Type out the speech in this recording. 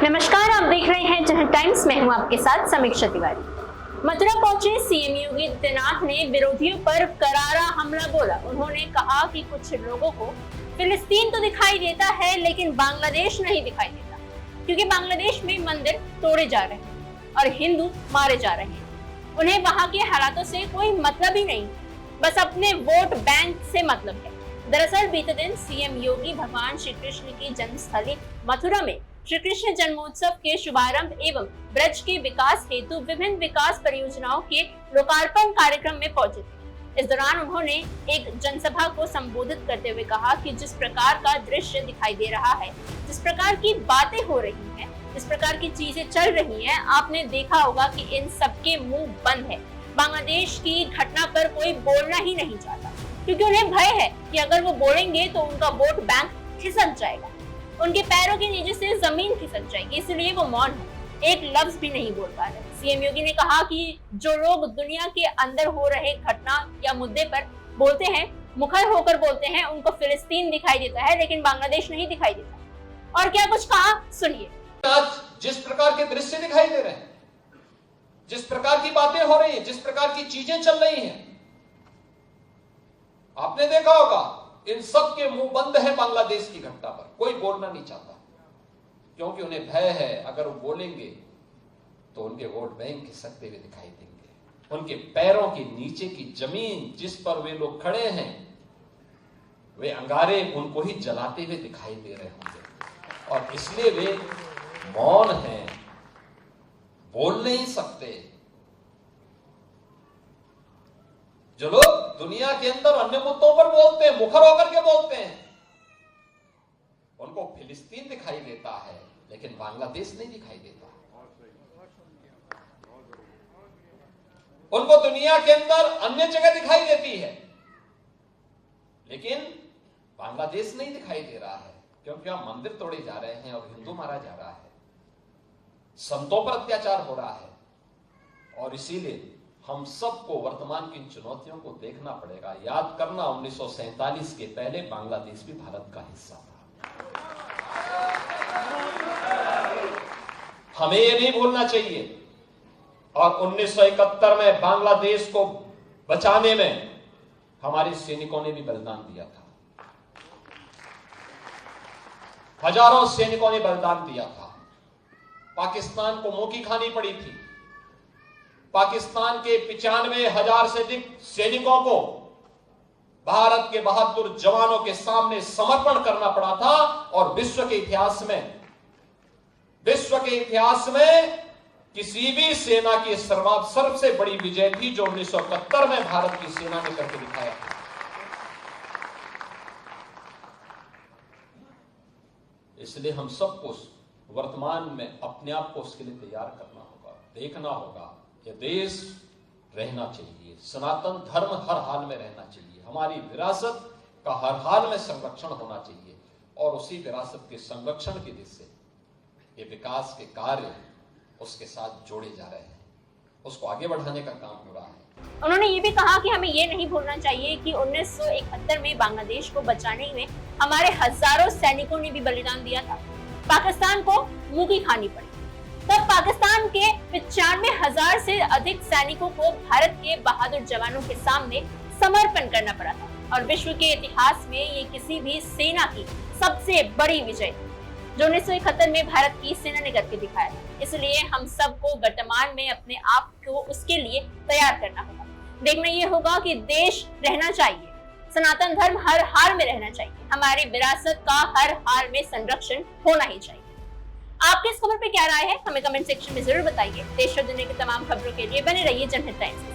नमस्कार, आप देख रहे हैं जनहित टाइम्स में हूं आपके साथ समीक्षा तिवारी। मथुरा पहुंचे सीएम योगी आदित्यनाथ ने विरोधियों पर करारा हमला बोला। उन्होंने कहा कि कुछ लोगों को फिलिस्तीन तो दिखाई देता है लेकिन बांग्लादेश नहीं दिखाई देता, क्योंकि बांग्लादेश में मंदिर तोड़े जा रहे हैं और हिंदू मारे जा रहे हैं। उन्हें वहां के हालातों से कोई मतलब ही नहीं, बस अपने वोट बैंक से मतलब है। दरअसल बीते दिन सीएम योगी भगवान श्री कृष्ण की जन्मस्थली मथुरा में श्री कृष्ण जन्मोत्सव के शुभारंभ एवं ब्रज के विकास हेतु विभिन्न विकास परियोजनाओं के लोकार्पण कार्यक्रम में पहुंचे थे। इस दौरान उन्होंने एक जनसभा को संबोधित करते हुए कहा कि जिस प्रकार का दृश्य दिखाई दे रहा है, जिस प्रकार की बातें हो रही हैं, जिस प्रकार की चीजें चल रही हैं, आपने देखा होगा कि इन सबके मुंह बंद है। बांग्लादेश की घटना पर कोई बोलना ही नहीं चाहता, क्योंकि उन्हें भय है कि अगर वो बोलेंगे तो उनका वोट बैंक खिसक जाएगा, उनके पैरों के नीचे से जमीन खिसक जाएगी, इसलिए वो मौन है, एक लफ्ज भी नहीं बोल पा रहे। सीएम योगी ने कहा कि जो लोग दुनिया के अंदर हो रहे घटना या मुद्दे पर बोलते हैं, मुखर होकर बोलते हैं, उनको फिलिस्तीन दिखाई देता है लेकिन बांग्लादेश नहीं दिखाई देता। और क्या कुछ कहा, सुनिए। आज जिस प्रकार के दृश्य दिखाई दे रहे हैं, जिस प्रकार की बातें हो रही हैं, जिस प्रकार की चीजें चल रही हैं, आपने देखा होगा इन सब के मुंह बंद है। बांग्लादेश की घटना पर कोई बोलना नहीं चाहता, क्योंकि उन्हें भय है अगर वो बोलेंगे तो उनके वोट बैंक खिसकते हुए दिखाई देंगे। उनके पैरों के नीचे की जमीन जिस पर वे लोग खड़े हैं, वे अंगारे उनको ही जलाते हुए दिखाई दे रहे होंगे, और इसलिए वे मौन हैं, बोल नहीं सकते। जो लोग दुनिया के अंदर अन्य मुद्दों पर बोलते हैं, मुखर होकर के बोलते हैं, उनको फिलिस्तीन दिखाई देता है लेकिन बांग्लादेश नहीं दिखाई देता। उनको दुनिया के अंदर अन्य जगह दिखाई देती है लेकिन बांग्लादेश नहीं दिखाई दे रहा है, क्योंकि वहां मंदिर तोड़े जा रहे हैं और हिंदू मारा जा रहा है, संतों पर अत्याचार हो रहा है। और इसीलिए हम सबको वर्तमान की इन चुनौतियों को देखना पड़ेगा। याद करना, 1947 के पहले बांग्लादेश भी भारत का हिस्सा था। हमें ये नहीं भूलना चाहिए। और 1971 में बांग्लादेश को बचाने में हमारे सैनिकों ने भी बलिदान दिया था। हजारों सैनिकों ने बलिदान दिया था। पाकिस्तान को मुंह की खानी पड़ी थी। पाकिस्तान के 95,000 से अधिक सैनिकों को भारत के बहादुर जवानों के सामने समर्पण करना पड़ा था। और विश्व के इतिहास में किसी भी सेना की सबसे बड़ी विजय थी जो 1971 में भारत की सेना ने करके दिखाया था। इसलिए हम सबको वर्तमान में अपने आप को उसके लिए तैयार करना होगा, देखना होगा। यह देश रहना चाहिए, सनातन धर्म हर हाल में रहना चाहिए, हमारी विरासत का हर हाल में संरक्षण होना चाहिए, और उसी विरासत के संरक्षण की दिशा से ये विकास के कार्य उसके साथ जोड़े जा रहे हैं, उसको आगे बढ़ाने का काम हो रहा है। उन्होंने ये भी कहा कि हमें ये नहीं भूलना चाहिए कि 1971 में बांग्लादेश को बचाने में हमारे हजारों सैनिकों ने भी बलिदान दिया था। पाकिस्तान को मुंह की खानी पड़ी। तब पाकिस्तान के 95,000 से अधिक सैनिकों को भारत के बहादुर जवानों के सामने समर्पण करना पड़ा था, और विश्व के इतिहास में ये किसी भी सेना की सबसे बड़ी विजय थी जो 1971 में भारत की सेना ने करके दिखाया था। इसलिए हम सबको वर्तमान में अपने आप को उसके लिए तैयार करना होगा। देखना ये होगा कि देश रहना चाहिए, सनातन धर्म हर हाल में रहना चाहिए, हमारी विरासत का हर हाल में संरक्षण होना ही चाहिए। आपके इस खबर पे क्या राय है, हमें कमेंट सेक्शन में जरूर बताइए। देश और दुनिया की तमाम खबरों के लिए बने रहिए जनहित टाइम्स।